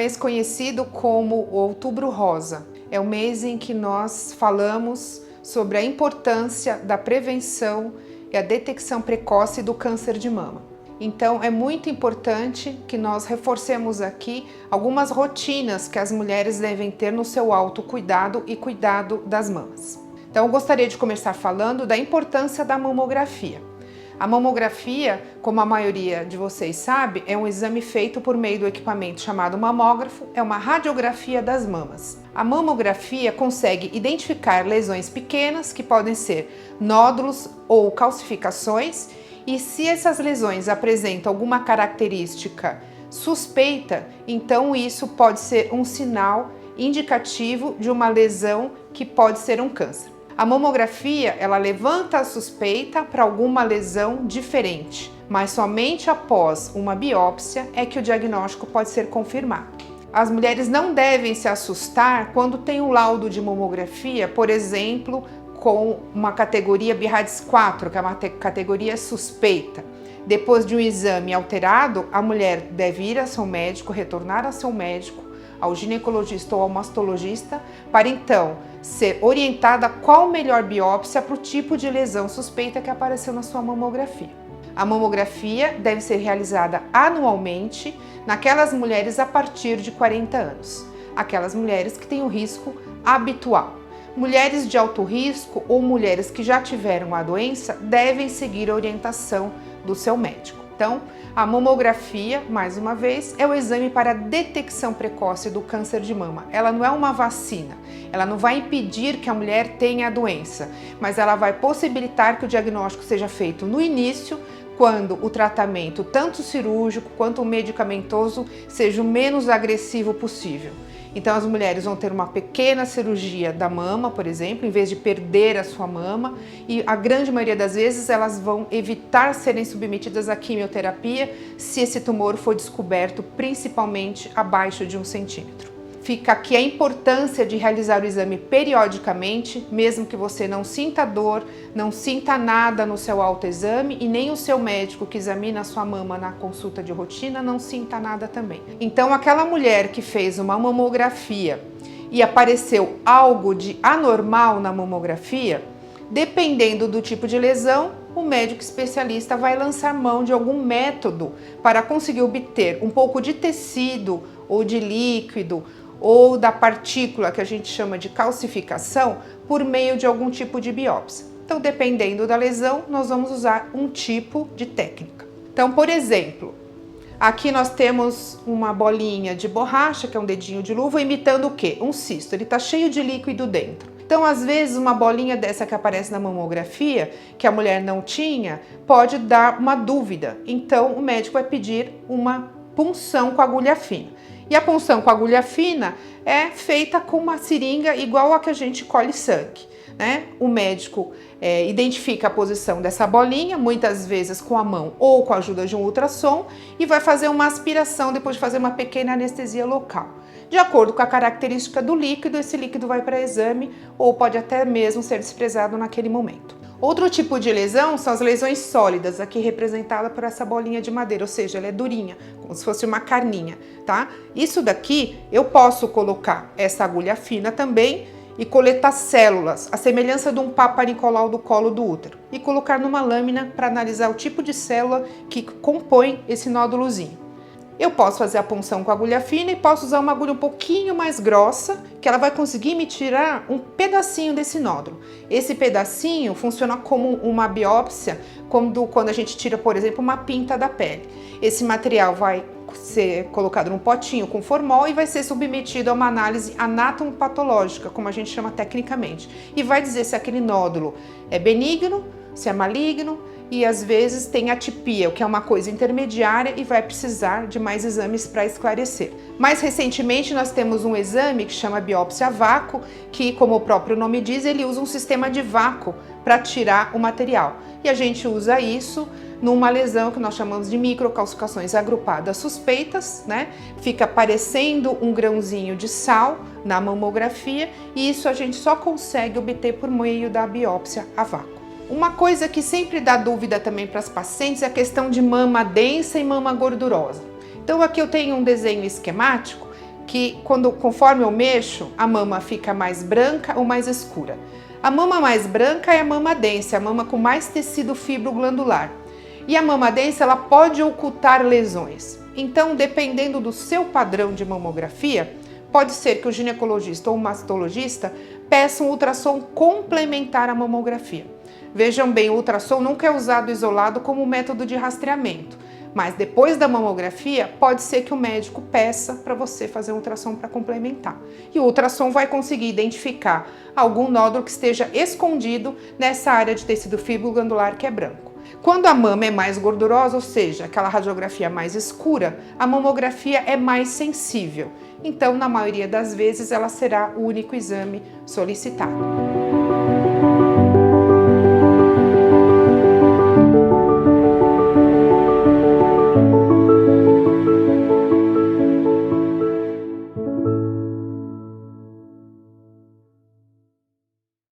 mês conhecido como o Outubro Rosa. É o mês em que nós falamos sobre a importância da prevenção e a detecção precoce do câncer de mama. Então é muito importante que nós reforcemos aqui algumas rotinas que as mulheres devem ter no seu autocuidado e cuidado das mamas. Então eu gostaria de começar falando da importância da mamografia. A mamografia, como a maioria de vocês sabe, é um exame feito por meio do equipamento chamado mamógrafo, é uma radiografia das mamas. A mamografia consegue identificar lesões pequenas, que podem ser nódulos ou calcificações, e se essas lesões apresentam alguma característica suspeita, então isso pode ser um sinal indicativo de uma lesão que pode ser um câncer. A mamografia, ela levanta a suspeita para alguma lesão diferente, mas somente após uma biópsia é que o diagnóstico pode ser confirmado. As mulheres não devem se assustar quando tem um laudo de mamografia, por exemplo, com uma categoria BIRADS 4, que é uma categoria suspeita. Depois de um exame alterado, a mulher deve ir a seu médico, retornar a seu médico, ao ginecologista ou ao mastologista, para então ser orientada qual melhor biópsia para o tipo de lesão suspeita que apareceu na sua mamografia. A mamografia deve ser realizada anualmente naquelas mulheres a partir de 40 anos, aquelas mulheres que têm o risco habitual. Mulheres de alto risco ou mulheres que já tiveram a doença devem seguir a orientação do seu médico. Então, a mamografia, mais uma vez, é o exame para a detecção precoce do câncer de mama. Ela não é uma vacina, ela não vai impedir que a mulher tenha a doença, mas ela vai possibilitar que o diagnóstico seja feito no início, quando o tratamento, tanto cirúrgico quanto medicamentoso, seja o menos agressivo possível. Então as mulheres vão ter uma pequena cirurgia da mama, por exemplo, em vez de perder a sua mama, e a grande maioria das vezes elas vão evitar serem submetidas à quimioterapia se esse tumor for descoberto principalmente abaixo de 1 centímetro. Fica aqui a importância de realizar o exame periodicamente, mesmo que você não sinta dor, não sinta nada no seu autoexame e nem o seu médico que examina a sua mama na consulta de rotina não sinta nada também. Então, aquela mulher que fez uma mamografia e apareceu algo de anormal na mamografia, dependendo do tipo de lesão, o médico especialista vai lançar mão de algum método para conseguir obter um pouco de tecido ou de líquido ou da partícula que a gente chama de calcificação por meio de algum tipo de biópsia. Então, dependendo da lesão, nós vamos usar um tipo de técnica. Então, por exemplo, aqui nós temos uma bolinha de borracha, que é um dedinho de luva, imitando o quê? Um cisto. Ele está cheio de líquido dentro. Então, às vezes, uma bolinha dessa que aparece na mamografia, que a mulher não tinha, pode dar uma dúvida. Então, o médico vai pedir uma punção com agulha fina. E a punção com agulha fina é feita com uma seringa igual a que a gente colhe sangue, né? O médico identifica a posição dessa bolinha, muitas vezes com a mão ou com a ajuda de um ultrassom, e vai fazer uma aspiração depois de fazer uma pequena anestesia local. De acordo com a característica do líquido, esse líquido vai para exame ou pode até mesmo ser desprezado naquele momento. Outro tipo de lesão são as lesões sólidas, aqui representada por essa bolinha de madeira, ou seja, ela é durinha, como se fosse uma carninha, tá? Isso daqui eu posso colocar essa agulha fina também e coletar células, a semelhança de um Papa Nicolau do colo do útero, e colocar numa lâmina para analisar o tipo de célula que compõe esse nódulozinho. Eu posso fazer a punção com agulha fina e posso usar uma agulha um pouquinho mais grossa, que ela vai conseguir me tirar um pedacinho desse nódulo. Esse pedacinho funciona como uma biópsia, quando a gente tira, por exemplo, uma pinta da pele. Esse material vai ser colocado num potinho com formol e vai ser submetido a uma análise anatomopatológica, como a gente chama tecnicamente, e vai dizer se aquele nódulo é benigno, se é maligno, e às vezes tem atipia, o que é uma coisa intermediária e vai precisar de mais exames para esclarecer. Mais recentemente nós temos um exame que chama biópsia a vácuo, que, como o próprio nome diz, ele usa um sistema de vácuo para tirar o material. E a gente usa isso numa lesão que nós chamamos de microcalcificações agrupadas suspeitas, né? Fica parecendo um grãozinho de sal na mamografia e isso a gente só consegue obter por meio da biópsia a vácuo. Uma coisa que sempre dá dúvida também para as pacientes é a questão de mama densa e mama gordurosa. Então aqui eu tenho um desenho esquemático que conforme eu mexo, a mama fica mais branca ou mais escura. A mama mais branca é a mama densa, a mama com mais tecido fibroglandular. E a mama densa, ela pode ocultar lesões. Então, dependendo do seu padrão de mamografia, pode ser que o ginecologista ou o mastologista peça um ultrassom complementar à mamografia. Vejam bem, o ultrassom nunca é usado isolado como método de rastreamento, mas depois da mamografia pode ser que o médico peça para você fazer um ultrassom para complementar. E o ultrassom vai conseguir identificar algum nódulo que esteja escondido nessa área de tecido fibroglandular que é branco. Quando a mama é mais gordurosa, ou seja, aquela radiografia mais escura, a mamografia é mais sensível. Então, na maioria das vezes, ela será o único exame solicitado.